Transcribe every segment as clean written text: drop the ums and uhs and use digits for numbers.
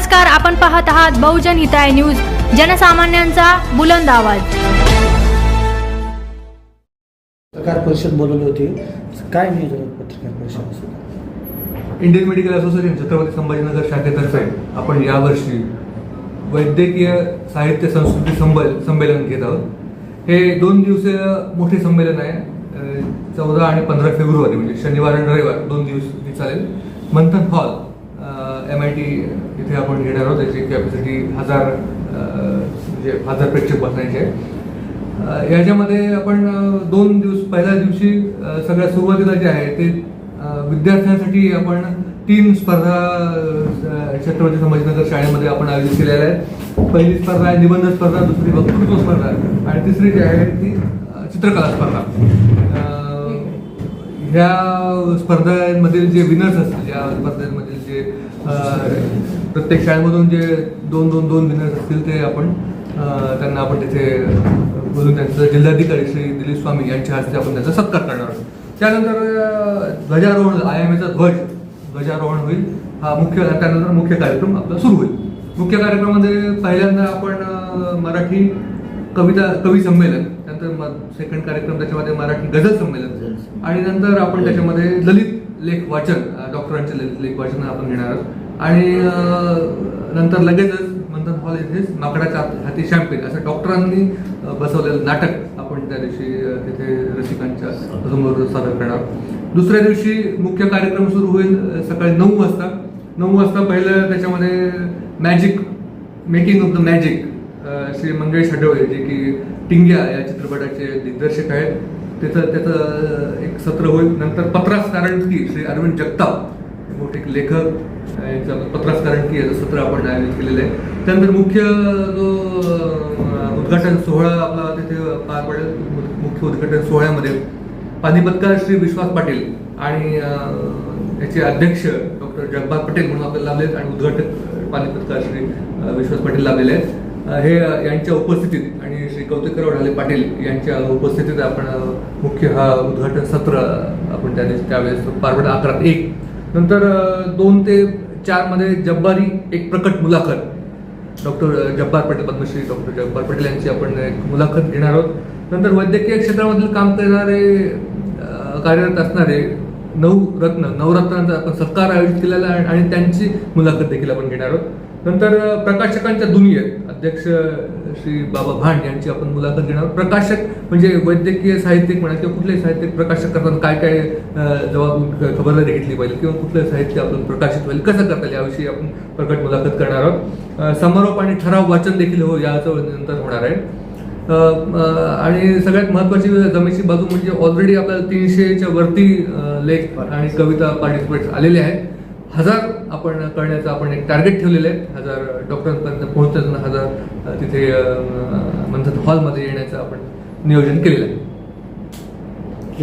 नमस्कार, आपण पाहत आहात बहुजन हिताय न्यूज, जनसामान्यांचा बुलंद आवाज। पत्रकार परिषद बोलवली होती, काय नियोजन पत्रकार परिषद? Indian medical association Chhatrapati Sambhajinagar शाखेतर्फे आपण यावर्षी वैद्यकीय साहित्य संस्कृती संमेलन घेत आहोत। हे 2 दिवसीय मोठे संमेलन आहे। 14 आणि 15 फेब्रुवारी म्हणजे शनिवार आणि रविवार 2 दिवस चालेल। मंथन हॉल MIT इथे आपण घेणार आहोत। त्याची कॅपॅसिटी 1000 प्रेक्षक बसण्याची आहे। याच्यामध्ये आपण 2 दिवस, पहिल्या दिवशी सगळ्यात सुरुवातीला जे आहे ते विद्यार्थ्यांसाठी आपण 3 स्पर्धा छत्रपती संभाजीनगर शाळेमध्ये आपण आयोजित केलेल्या आहेत। पहिली स्पर्धा आहे निबंध स्पर्धा, दुसरी वक्तृत्व स्पर्धा आणि तिसरी जी आहे ती चित्रकला स्पर्धा। ह्या स्पर्धांमधील जे विनर्स असतील, या स्पर्धांमधील जे प्रत्येक शाळेमधून जे 2 विनर्स असतील ते आपण त्यांना आपण तिथे बोलून त्यांचं जिल्हाधिकारी श्री दिलीप स्वामी यांच्या हस्ते आपण त्यांचा सत्कार करणार आहोत। त्यानंतर ध्वजारोहण, IMAचा ध्वजारोहण होईल। हा त्यानंतर मुख्य कार्यक्रम आपला सुरू होईल। मुख्य कार्यक्रमामध्ये पहिल्यांदा आपण मराठी कवी संमेलन, त्यानंतर सेकंड कार्यक्रम त्याच्यामध्ये मराठी गझल संमेलन आणि नंतर आपण त्याच्यामध्ये ललित लेख वाचन, डॉक्टरांचे ललित लेख वाचन आपण घेणार आहोत। आणि नंतर लगेचच मंथन हॉल इथेच माकडाच्या हाती शॅम्पेन असं डॉक्टरांनी बसवलेलं नाटक आपण त्या दिवशी तिथे रसिकांच्या समोर सादर करणार आहोत। दुसऱ्या दिवशी मुख्य कार्यक्रम सुरू होईल सकाळी 9 वाजता। 9 वाजता पहिलं त्याच्यामध्ये magic, making of the magic, Shri Mangesh Hadawale जे की टिंग्या या चित्रपटाचे दिग्दर्शक आहेत, त्याचं एक सत्र होईल। नंतर पत्रास कारणकी, श्री अरविंद जगताप मोठे लेखक, पत्रास कारणकी याचं सत्र आपण आयोजित केलेलं आहे। त्यानंतर मुख्य जो उद्घाटन सोहळा आपला तिथे पार पडेल। मुख्य उद्घाटन सोहळ्यामध्ये पानिपतकार श्री विश्वास पाटील आणि याचे अध्यक्ष डॉक्टर जगबार पटेल म्हणून आपल्याला लाभलेत आणि उद्घाटक पानिपतकार श्री विश्वास पाटील लाभलेले आहेत। हे यांच्या उपस्थितीत आणि श्री कौतिकराव ढाले पाटील यांच्या उपस्थितीत आपण मुख्य हा उद्घाटन सत्र आपण त्यावेळेस पार पडेल 11 ते 1। नंतर 2 ते 4 मध्ये जब्बारी एक प्रकट मुलाखत, डॉक्टर जब्बार पटेल, पद्मश्री डॉक्टर जब्बार पटेल यांची आपण एक मुलाखत घेणार आहोत। नंतर वैद्यकीय क्षेत्रामधील काम करणारे, कार्यरत असणारे नवरत्नांचा आपण सत्कार आयोजित केलेला आहे आणि त्यांची मुलाखत देखील आपण घेणार आहोत। नंतर प्रकाशकांच्या दुनियेत अध्यक्ष श्री बाबा भांड यांची आपण मुलाखत घेणार आहोत। प्रकाशक म्हणजे वैद्यकीय साहित्यिक म्हणा किंवा कुठलेही साहित्यिक प्रकाशक करताना काय खबरदारी घेतली पाहिजे किंवा कुठलं साहित्य आपण प्रकाशित होईल कसं करता येईल याविषयी आपण प्रकट मुलाखत करणार आहोत। समारोप आणि ठराव वाचन देखील याचं नंतर होणार आहे। आणि सगळ्यात महत्वाची जमेची बाजू म्हणजे ऑलरेडी आपल्याला 300च्या वरती लेख आणि कविता पार्टिसिपेट्स आलेले आहेत। 1000 आपण करण्याचं आपण एक टार्गेट ठेवलेलं आहे। 1000 डॉक्टरांपर्यंत पोहोचताना 1000 तिथे मंथन हॉलमध्ये येण्याचं आपण नियोजन केलेलं आहे।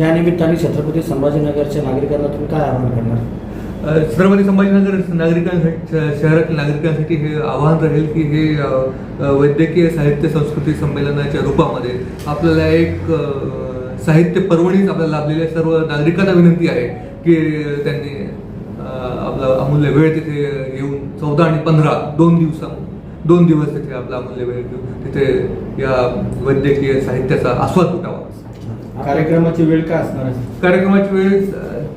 या निमित्ताने छत्रपती संभाजीनगरच्या नागरिकांना तुम्ही काय आवाहन करणार? छत्रपती संभाजीनगर नागरिकांसाठी, शहरातील नागरिकांसाठी हे आवाहन राहील की हे वैद्यकीय साहित्य संस्कृती संमेलनाच्या रूपामध्ये आपल्याला एक साहित्य पर्वणीच आपल्याला लाभलेली आहे। सर्व नागरिकांना विनंती आहे की त्यांनी आपला अमूल्य वेळ तिथे येऊन 14 आणि 15 2 दिवस तिथे आपला अमूल्य वेळ घेऊन तिथे या वैद्यकीय साहित्याचा आस्वाद उठावा। कार्यक्रमाची वेळ काय असणार आहे? कार्यक्रमाची वेळ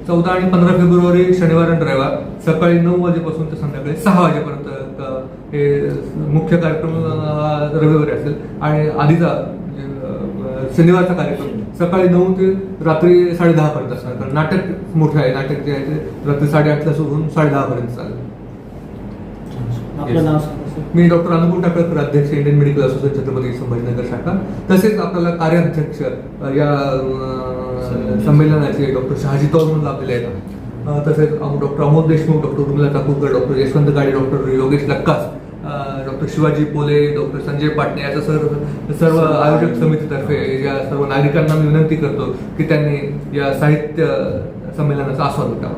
14 आणि 15 फेब्रुवारी शनिवार आणि रविवार सकाळी 9 वाजेपासून ते संध्याकाळी 6 वाजेपर्यंत हे मुख्य कार्यक्रम रविवारी असेल आणि आधीचा शनिवारचा कार्यक्रम सकाळी 9 ते रात्री 10:30 पर्यंत असणार। कारण नाटक मोठं आहे, नाटक जे आहे ते रात्री 8:30 सुरू होऊन 10:30 पर्यंत चालेल। आपलं नाव? मी डॉक्टर अनुकूल टाकळकर, अध्यक्ष Indian medical association Chhatrapati Sambhajinagar शाखा। तसेच आपल्याला कार्याध्यक्ष या संमेलनाचे डॉक्टर शहाजी तौर म्हणून लाभलेले आहेत। तसेच doctor Amol Deshmukh, doctor Urmila Kakurkar, doctor Yashwant Gade, doctor Yogesh Lakkas, doctor Shivaji Pole, doctor Sanjay Patne याचा सर्व आयोजक समितीतर्फे या सर्व नागरिकांना मी विनंती करतो की त्यांनी या साहित्य संमेलनाचा आस्वाद उठावा।